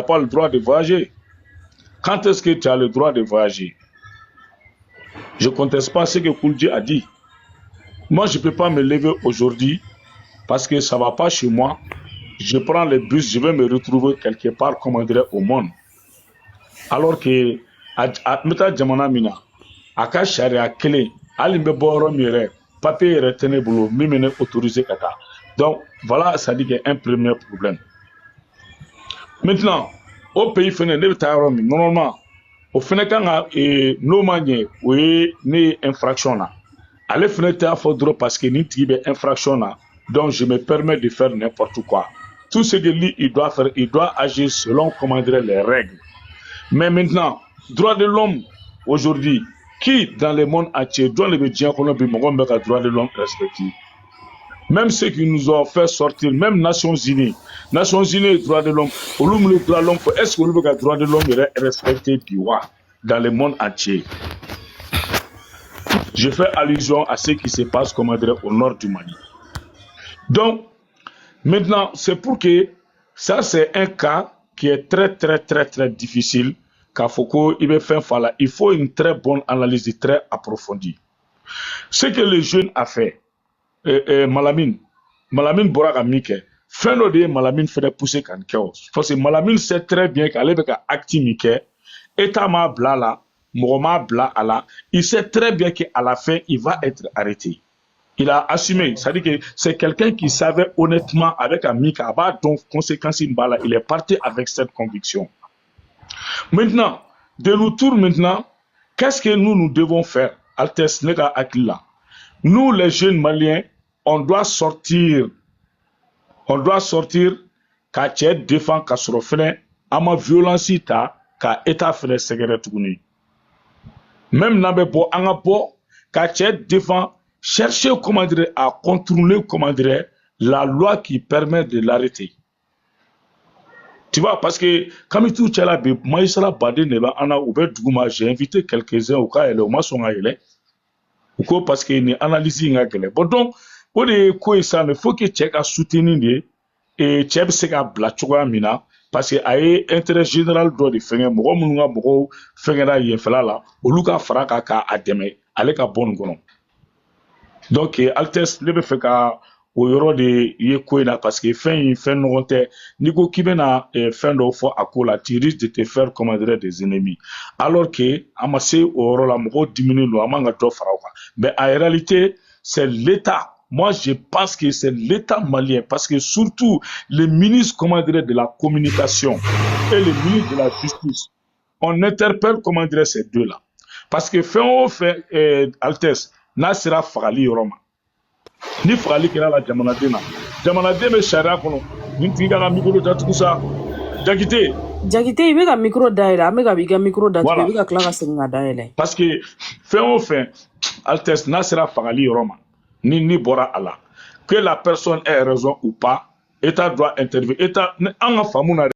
pas le droit de voyager. Quand est-ce que tu as le droit de voyager? Je ne conteste pas ce que Kouldji a dit. Moi, je ne peux pas me lever aujourd'hui parce que ça ne va pas chez moi. Je prends le bus, je vais me retrouver quelque part, comme on dirait, au monde. Alors que, à Meta Djamana Mina, à Kacharia Kele, Alimbe Boro Mire, papier retenu boulot, mimene autorisé Kata. Donc, voilà, ça dit qu'il y a un premier problème. Maintenant, au pays fenêtre, normalement, au fenêtre, nos manières, oui, ni infraction là. Allez fenêtre à faudra parce que ni tibe infraction là. Donc, je me permets de faire n'importe quoi. Tout ce que lui, il doit faire, il doit agir selon, comment dire, les règles. Mais maintenant, droit de l'homme, aujourd'hui, qui dans le monde entier doit le dire qu'on a besoin de droit de l'homme respecté? Même ceux qui nous ont fait sortir, même Nations Unies, droit de l'homme, le droit de l'homme, est-ce que le droit de l'homme est respecté dans le monde entier? Je fais allusion à ce qui se passe, comment dire, au nord du Mali. Donc, maintenant, c'est pour que ça, c'est un cas qui est très difficile. Il faut une très bonne analyse, très approfondie. Ce que le jeune a fait, Malamine Boraga Mike, fin de Malamine fait pousser quand chaos. Parce que Malamine sait très bien qu'elle est active Mike, état ma blala, Moroma bla ala, il sait très bien qu'à la fin, il va être arrêté. Il a assumé, c'est-à-dire que c'est quelqu'un qui savait honnêtement avec un Mikaba, donc conséquence il est parti avec cette conviction. Maintenant, de retour maintenant, qu'est-ce que nous devons faire? Altesse Nega Akila. Nous, les jeunes Maliens, on doit sortir, qu'à tirer défendre, qu'à se refaire, à ma violence, qu'à état fait secret. Même n'abebo, angabo, qu'à tirer défendre, chercher, comment dire, à contrôler, comment dire, la loi qui permet de l'arrêter. Tu vois, parce que, comme il tout là, moi, j'ai invité quelques-uns au cas, et au moins, parce qu'il y a une analyse. Bon, donc, au début, il faut que tu aies soutenir et tu aies mina parce que y a intérêt général de faire un faire là, au lieu de faire un demain, aller à bon gonon. Donc, Altesse, le fait au yoro de yekoina parce que fin n'onte ni ko kibena fin do fo akola tu risques de te faire comment dire des ennemis alors que amassé au yoro la mo diminuer lo amanga do farawa mais en réalité c'est l'état. Moi je pense que c'est l'état malien parce que surtout les ministres comment dire de la communication et les ministres de la justice on interpelle comment dire ces deux là parce que fait Altesse na sera fagali yoroma ni fagali kira la jamana me sharia kono ni tinga la micro da tukusa Jakite ibe ka micro daile amega biga micro da tukusa biga kla ka singa daile parce que fin Altesse na sera fagali roma ni bora ala que la personne ait raison ou pas état doit intervenir état en famuna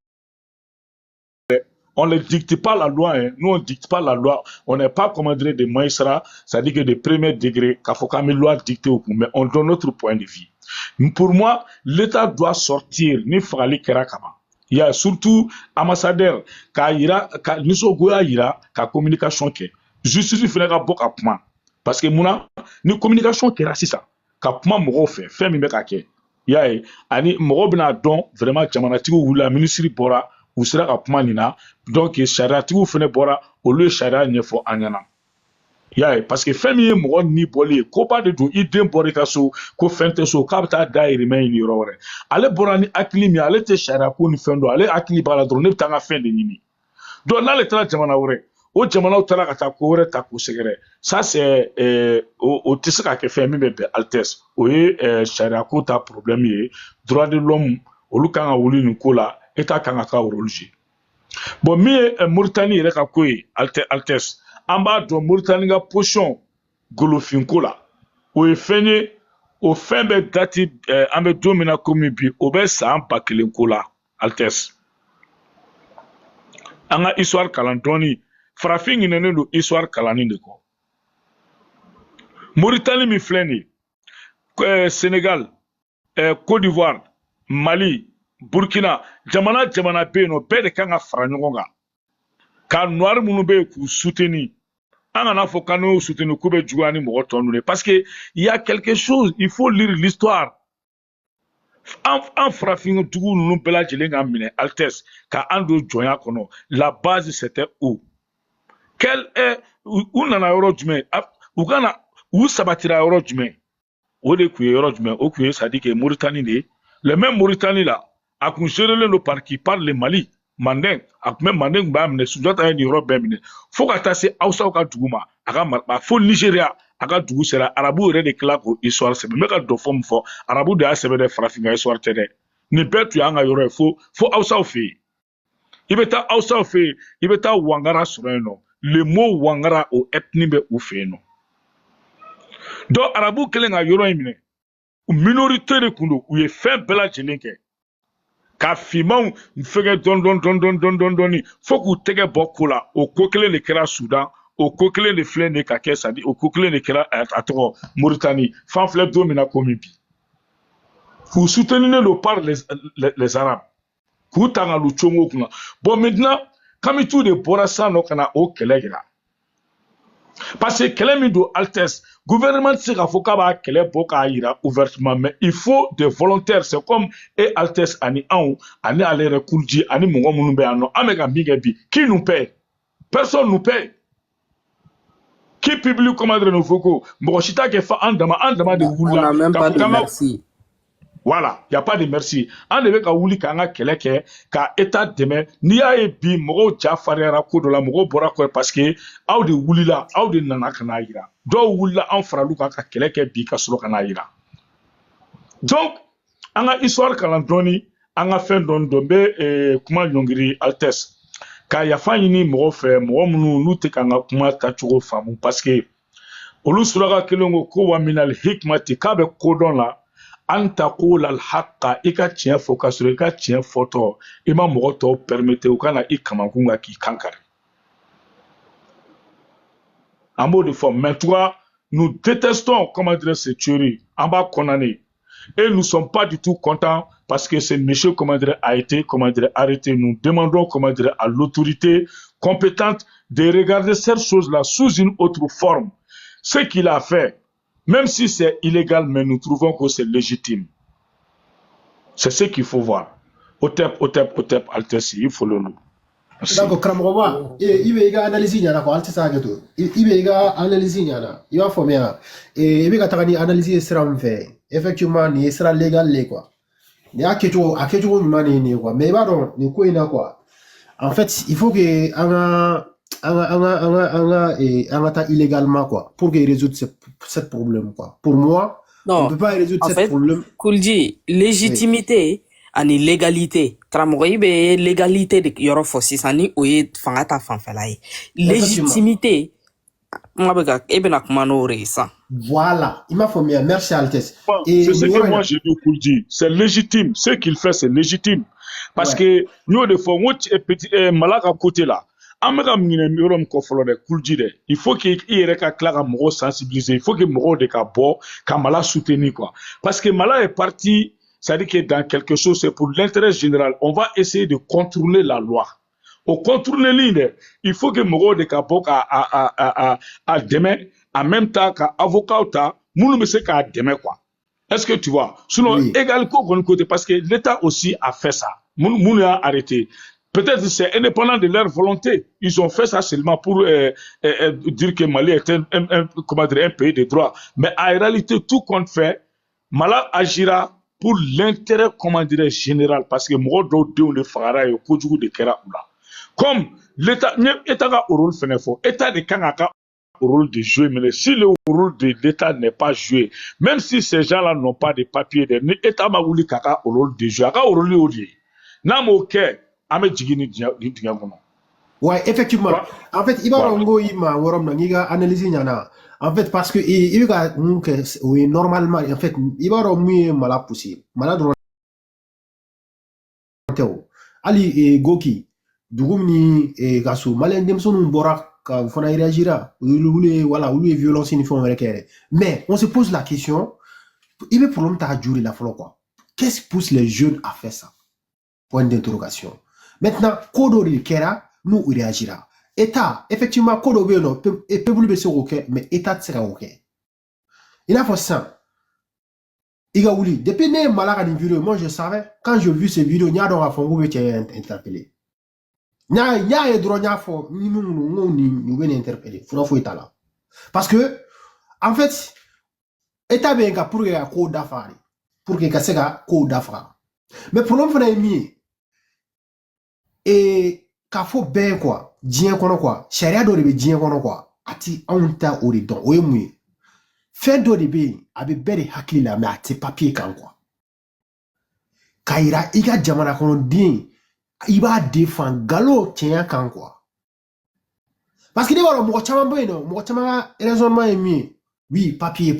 on ne dicte pas la loi, hein. Nous on ne dicte pas la loi, on n'est pas comment dire des maïsra, c'est-à-dire que de premier degré, qu'il faut qu'une loi dictée au mais on donne notre point de vue. Pour moi, l'État doit sortir, ni frali kerakama. Il y a surtout ambassadeur, ira, niso goya ira, communication ke. Justice finira bok apma. Parce que mouna, ni communication kera si ça. Kapma moro fait mi meka ke. Ya ani moro bina don vraiment chamanatigo ou la ministre bora ou sera à Pumanina, donc charia tout fene bora au lieu charia ne faut anyana. Ya parce que famille mo ni bolé ko pas de do idem bori kaso ko fente so kapta dairi men ni rore. Ale borani akili mi ale te charia ko ni fendo ale akili bala do ne tanga fin de nini. Donc là le tra jamana wore. O jamana utara kata ko wore ta ko segere. Ça c'est au tisaka ke fait mi be Altesse. O charia ko ta problème yi droit de l'homme o lukanga wuli ni ko la état kanga ka orologie bon Mauritanie yɛrɛ ka ko ye Altesse an b'a dɔn Mauritanie ka position golofinko la o ye fɛn ye o fɛn bɛ dati an bɛ don min na komi bi o bɛ san 1000 ko la Altesse an ka histoire kalan dɔɔni farafin ɲinɛnen don histoire kalanni de kɔ Mauritanie min filɛ nin ye Sénégal Côte d'Ivoire Mali Burkina jamana be yen nɔ bɛɛ de kan ka fara ɲɔgɔn kan ka noir minnu bɛ yen k'u soutenir an kana fɔ k'an y'u soutenir k'u bɛ juguya ni mɔgɔ tɔ ninnu ye parce que il y a quelque chose il faut lire l'histoire an farafintigiw ninnu bɛɛ lajɛlen ka minɛ Altesse ka an don jɔnya kɔnɔ la base c'était où quel est u nana yɔrɔ jumɛn u kana u sabatira yɔrɔ jumɛn o de tun ye yɔrɔ jumɛn o tun ye c'est à dire que Mauritanie de ye le même Mauritanie là a kun gérelen don par qui parle le Mali Mandeng a kun bɛ Mandeng kun b'a minɛ Sunjata ye nin yɔrɔ bɛɛ minɛ fo ka taa se Hausaw ka dugu ma a ka marifa fo Nigeria a ka dugu sera arabu yɛrɛ de tila k'o histoire sɛbɛn n bɛ ka dɔ fɔ min fɔ arabu de y'a sɛbɛn dɛ farafin ka histoire tɛ dɛ nin bɛɛ tun y'an ka yɔrɔ ye fo Hausaw fɛ yen i bɛ taa Hausaw fɛ yen i bɛ taa Wangara sɔrɔ yen nɔ le mot Wangara o ethnie bɛ u fɛ yen nɔ donc arabu kɛlen ka yɔrɔ in minɛ minorité de kun don u ye fɛn bɛɛ lajɛlen kɛ ka finmanw fɛngɛ dɔɔni fo k'u tɛgɛ bɔ ko la o ko kelen de kɛra Sudan o ko kelen de filɛ nin ka kɛ sadi o ko kelen de kɛra a tɔgɔ Mauritanie fan filɛ don min na komi bi k'u soutenir don par les arabes k'u ta ka lu congo kunna bon maintenant Kamitu de bɔra san nɔ ka na o kɛlɛ yira parce que kɛlɛ min don Altesse gouvernement tɛ se k'a fɔ k'a b'a kɛlɛ bɔ k'a yira ouvertement mais il faut des volontaires c'est comme et Altesse ani anw ani ale yɛrɛ Kulji ani mɔgɔ minnu bɛ yan nɔ an bɛ ka min kɛ bi qui nous paie personne nous paie qui publie comment dire nos foko mɔgɔ si t'a kɛ fa an dama de wulila on n'a même pas de merci. Voilà, il n'y a pas de merci. An de bɛ ka wuli k'an ka kɛlɛ kɛ ka État dɛmɛ n'i y'a ye bi mɔgɔw ja fariyara ko dɔ la mɔgɔw bɔra kɔ parce que aw de wulila aw de nana ka n'a yira dɔw wulila an faral'u kan ka kɛlɛ kɛ bi ka sɔrɔ ka n'a yira donc an ka histoire kalan dɔɔni an ka fɛn dɔɔni dɔn n bɛ kuma ɲɔngiri Altesse ka yafa ɲini mɔgɔw fɛ mɔgɔ minnu n'u tɛ k'an ka kuma tacogo faamu parce que olu suraka kelen ko wa minal hikmati k'a bɛ kodɔn la an taqula al-haqqa i ka tiɲɛ fɔ ka sɔrɔ i ka tiɲɛ fɔtɔ i ma mɔgɔ tɔw permettre u kana i kamakun kan k'i kankari an b'o de fɔ mais toi nous détestons comment dire ces tueries an b'a condamner et nous sommes pas du tout contents parce que ce monsieur comment dire a été comment dire arrêté nous demandons comment dire à l'autorité compétente de regarder cette chose là sous une autre forme ce qu'il a fait. Même si c'est illégal, mais nous trouvons que c'est légitime. C'est ce qu'il faut voir. Otep, Altesse, il faut le loup. D'accord, Kramroma, il y a analyse, il y a Altesse à tout. Il y a analyse, il y a formé. Et il y a analyse, sera fait. Effectivement, il sera légal, quoi. Il y a quelque chose, mais pardon, il y a quoi. En fait, il faut que on attaque illégalement quoi pour qu'il résoudre ce problème quoi. Pour moi, non, on peut pas résoudre ce problème. Kulji, légitimité ani légalité. Karamɔgɔ i bɛ légalité de yɔrɔ fɔ sisan ni o ye fanga ta fanfɛla ye. Légitimité moi e bɛna kuma n'o de ye sisan. Voilà, il m'a formé. Merci Altesse. C'est ce que moi j'ai dit Kulji, c'est légitime, ce qu'il fait c'est légitime parce que nous de fois moi petit malaka côté là. Il faut qu'il y ait un sensibiliser, il faut que Moro de Kabo, Kamala soutenir quoi. Parce que Mala est parti, ça dit que dans quelque chose, c'est pour l'intérêt général. On va essayer de contrôler la loi. Au contrôler l'île, il faut que Moro de Kabo à demain, en même temps qu'avocat, nous ne sais qu'à demain quoi. Est-ce que tu vois? Sinon, égal côté, parce que l'État aussi a fait ça. Nous a arrêté. Peut-être c'est indépendant de leur volonté. Ils ont fait ça seulement pour dire que Mali est un pays de droit. Mais en réalité, tout compte fait, Mala agira pour l'intérêt, général. Parce que moi, de Fara et Kojugu de Kera Oula. Comme l'État, l'État a un rôle fait, l'État de Kangaka au rôle de jouer, mais si le rôle de l'État n'est pas joué, même si ces gens-là n'ont pas de papiers, l'État m'a voulu Kaka au rôle de jouer, au rôle de jouer. N'amoke. Ouais, effectivement. En fait, il va analyser en fait parce que il va normalement en fait il va mal pousser malade ali goki dugumni gasu malen dem sonu bora ka fona réagira voilà ou violence ni font requérir mais on se pose la question il veut problème ta jury la fois quoi qu'est-ce qui pousse les jeunes à faire ça Point d'interrogation. Maintenant, Kodo de Kera, nous réagira. État, effectivement, Kodo Beno, et peuple be ok, mais État sera ok. Il a fait ça. Igaouli, depuis que malade une vidéo, moi je savais, quand j'ai vu ces vidéos, il y a donc un fonds qui a interpellé. Il y a un droit à faire, nous interpeller. Il faut être là. Parce que, en fait, État bien pour qu'il y ait un code d'affaires. Pour qu'il y ait un code d'affaires. Mais pour l'homme, il faut et qu'il faut bien quoi, bien quoi, charia doit être bien quoi, ati on t'a au dedans, oui, oui. Fait doit être bien, avec belle hakili la, mais ati papier quand quoi. Kaira, il y a jamana qu'on dit, il va défendre galo tient quand quoi. Parce que d'abord, moi, chama bueno, moi, chama raisonnement est mieux. Oui, papier,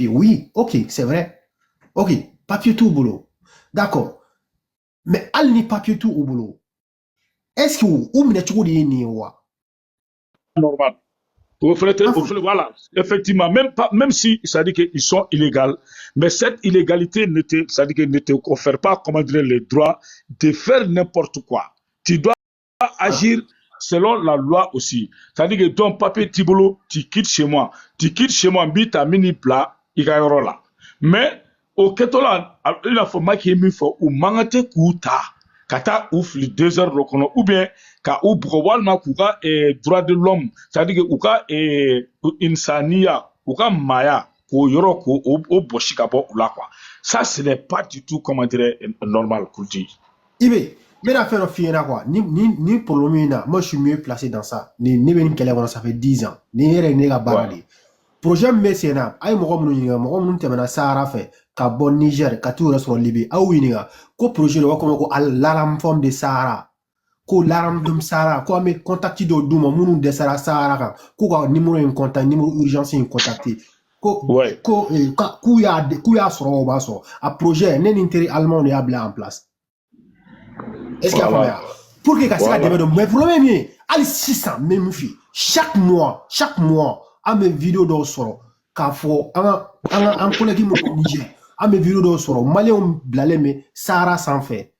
oui, ok, c'est vrai. Ok, papier tout au boulot. D'accord. Mais al ni papier tout au boulot. Est-ce que vous me dites Normal. Voilà, effectivement, même si ça dit qu'ils sont illégaux, mais cette illégalité ne te confère pas, comment dire, les droits de faire n'importe quoi. Tu dois agir selon la loi aussi. C'est-à-dire que ton papier tibolo, tu quittes chez moi, bita mini plat, il y a là. Mais au Ketola, il a fallu qu'il y ait ou mangate kuta, kata oufli 2 heures reconnu, ou bien ka ou walma kuka droit de l'homme, c'est-à-dire que uka insania, uka maya, ko yoro ko o boshika bo ula quoi. Ça ce n'est pas du tout, comment dire, normal pour dire. Ibe, mais la fin de quoi, ni pour le moment, moi je suis mieux placé dans ça. Ni venim kele ça fait 10 ans. Ni yere ni ga barali. Projet mécénat, ay mo ko temana Sahara fait ka bon Niger, ka tout reste Libye. Ah oui niga, ko projet le comme ko l'alarme forme de Sahara. Ko l'alarme de Sahara, ko me contacter do duma munu de Sahara, ko numéro en contact, numéro urgence en contacter. Ko ya soro ba so. A projet nen intérêt allemand ne abla en place. Est-ce qu'il y a combien? Pour que ça devienne mais pour le même, allez 600 même fille. Chaque mois, à mes vidéos d'or soro, qu'a faut un collègue au Niger, à mes vidéos d'or soro, Malien blalé mais Sahara sans fait.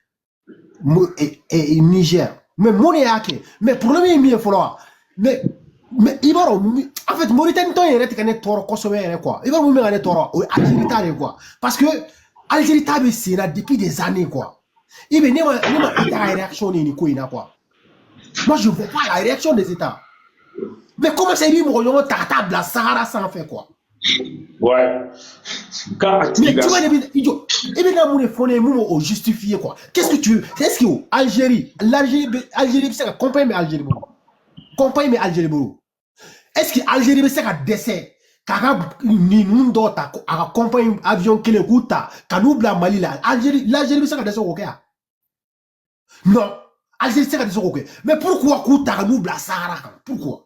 Et Niger. Mais mon yake, mais pour le même il faut là. Mais Ibaro, en fait, Mauritanie ton est resté qu'un toro Kosovo quoi. Ibaro me un toro Algérie t'a quoi. Parce que Algérie t'a c'est là depuis des années quoi. Il veut la réaction ni quoi. Moi je vois pas la réaction des États. Mais comment c'est lui mon tata la Sahara sans faire quoi? Ouais. Mais tu vois et bien mon fondé mon justifier quoi. Qu'est-ce que tu veux? Est-ce que l'Algérie c'est compagnie mais Algérie bon. Est-ce que l'Algérie c'est un décès? Car ni nous d'autres à compagnie avion qui le coûte quand nous bla Mali là l'Algérie c'est un décès ok. Non, Algérie c'est un décès ok. Mais pourquoi coûte à nous bla Sahara? Pourquoi?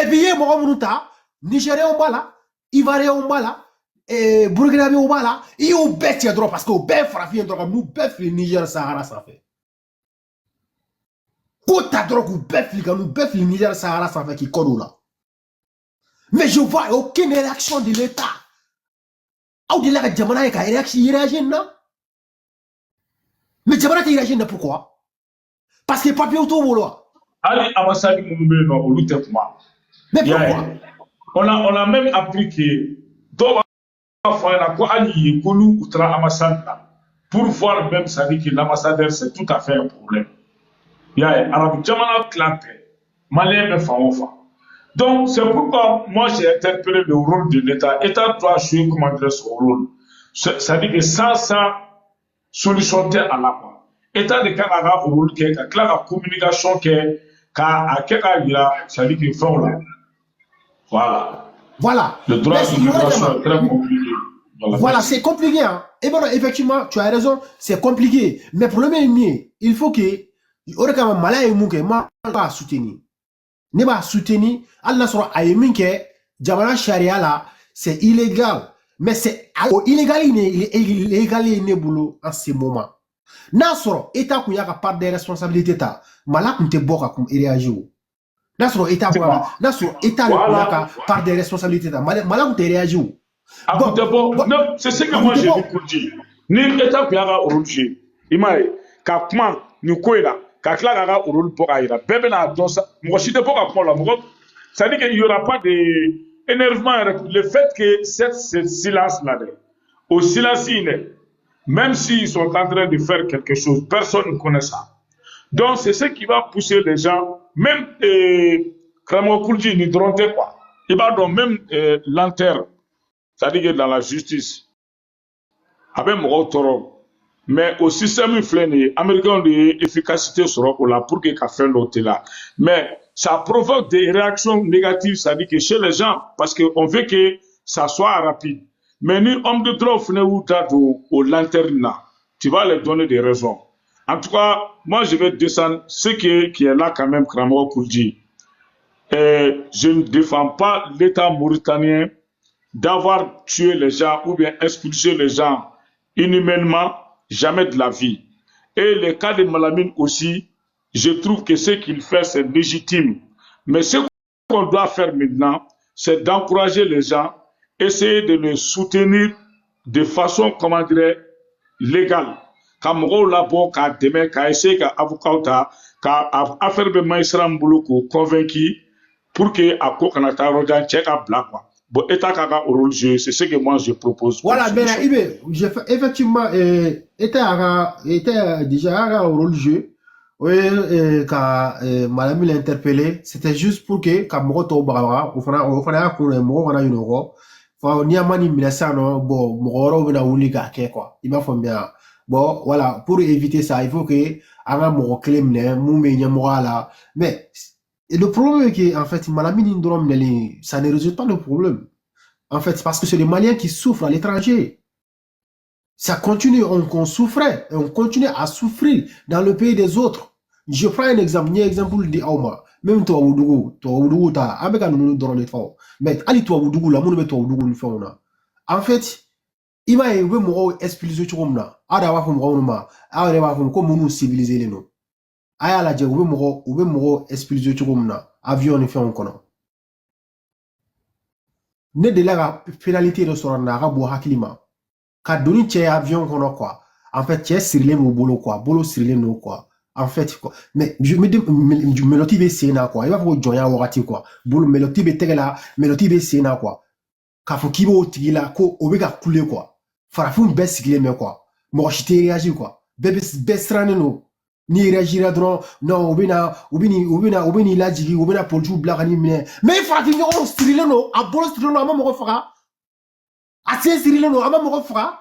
Et puis, Nigérien au bas là, Ivoirien au bas là, et Burkinabé au bas là, et au bête il droit parce qu'au bête frappé droit nous bête le Niger Sahara ça fait. Côte droit ou bête nous bête le Niger Sahara ça fait qui colle là. Mais je vois aucune réaction de l'État. Ou de la Djamana et il réagit non. Mais Djamana il réagit pourquoi? Parce que papier autour de là. Ali Amassadi Moumbé non au Lutekma. Mais pourquoi? On a même appris que dans pour voir même ça dit que l'ambassadeur c'est tout à fait un problème. Il y a un arabe jamana clampé, malien me fa. Donc c'est pourquoi moi j'ai interpellé le rôle de l'État. L'État doit jouer comment dire son rôle. Ça dit que sans ça solution à la fois. État de Canada au rôle qui est la communication qui est ça dit qu'il faut là. Voilà. Le droit de l'immigration est très compliqué. Voilà, c'est compliqué. Hein. Et bon, effectivement, tu as raison, c'est compliqué. Mais pour le même, il faut que, pas soutenir. Ne pas soutenir, Allah sera aïminke, Jamana Sharia là, c'est illégal. Mais c'est illégal, il est illégal boulot en ce moment. Nasoro, État qui a part des responsabilités, malak n'te boka comme il réagit. Nasoro, État qui a part des responsabilités, malak n'te réagit. C'est ce que moi j'ai dit pour dire. ni état kun y'a ka rôle jouer i m'a ye ka kuma nin ko in na ka tila k'a ka rôle bɔ k'a yira bɛɛ bɛna dɔn sa mɔgɔ si tɛ bɔ ka kuma o la mɔgɔ c'est à dire qu'il y aura pas de énervement le fait que ce silence là au silence même s'ils sont en train de faire quelque chose personne ne connaît ça donc c'est ce qui va pousser les gens même Karamɔgɔ Kulji ni dɔrɔn tɛ quoi i b'a dɔn même lenteur c'est-à-dire que dans la justice a bɛ mɔgɔw tɔɔrɔ mais au système min filɛ nin ye américains de ye efficacité sɔrɔ o la pour que ka fɛn dɔw tɛ la mais ça provoque des réactions négatives c'est-à-dire que chez les gens parce que on veut que ça soit rapide mais ni homme de droit fana y'u da don o lanterne na tu vas leur donner des raisons en tout cas moi je vais descendre ce qui est là quand même Karamɔgɔ Kulji je ne défends pas l'État mauritanien d'avoir tué les gens ou bien expulsé les gens inhumainement, jamais de la vie. Et le cas de Malamine aussi, je trouve que ce qu'il fait, c'est légitime. Mais ce qu'on doit faire maintenant, c'est d'encourager les gens, essayer de les soutenir de façon, comment dirais, légale. Ka mɔgɔw labɔ k'a dɛmɛ k'a essayer ka avocat ta ka affaire bɛ magistrat min bolo k'o convaincu pour que a ko kana taa yɔrɔ jan cɛ ka bila quoi. Bon, État ka rôle jouer, c'est ce que moi je propose. Voilà, ben effectivement, État déjà un rôle jouer. Oui, quand Madame l'a interpellé, c'était juste pour que quand Moto Barbara, au fana qu'on est mort, on a une euro. Faut ni amani milasa non, bon, Moro vena ouliga quoi. Il m'a fait bien. Bon, voilà, pour éviter ça, il faut que Ara Moro claim ne, moumé là. Mais et le problème est que, en fait, ça ne résout pas le problème. En fait, parce que c'est les Maliens qui souffrent à l'étranger. Ça continue, on souffrait, et on continue à souffrir dans le pays des autres. Je prends un exemple, de Auma. Même toi, Oudougou, t'as, avec un nous dans les fonds. Mais, allez, toi, Oudougou, là, mon toi, Oudougou, le fond, là. En fait, il m'a eu mon expulsé tout comme là. Adawa, comme nous civiliser les noms. Aya la je ube mɔgɔ expulsé cogo min na avion ni fɛnw kɔnɔ ne delila ka pénalité dɔ sɔrɔ na a ka bɔ hakili ma ka doni cɛ avion kɔnɔ quoi en fait cɛ sirilen b'o bolo quoi bolo sirilen no quoi en fait quoi mais meloti bɛ sen na quoi i b'a fɔ ko jɔnya wagati quoi bolo meloti bɛ tɛgɛ la meloti bɛ sen na quoi k'a fɔ k'i b'o tigi la ko o bɛ ka couler quoi farafinw bɛɛ sigilen bɛ quoi mɔgɔ si tɛ réagir quoi bɛɛ sirannen no ni réagira dron non ubini lajigi ubina polju blagani mine mais fati ñoo strile no a bolo strile no ama moko faga a se strile no ama moko faga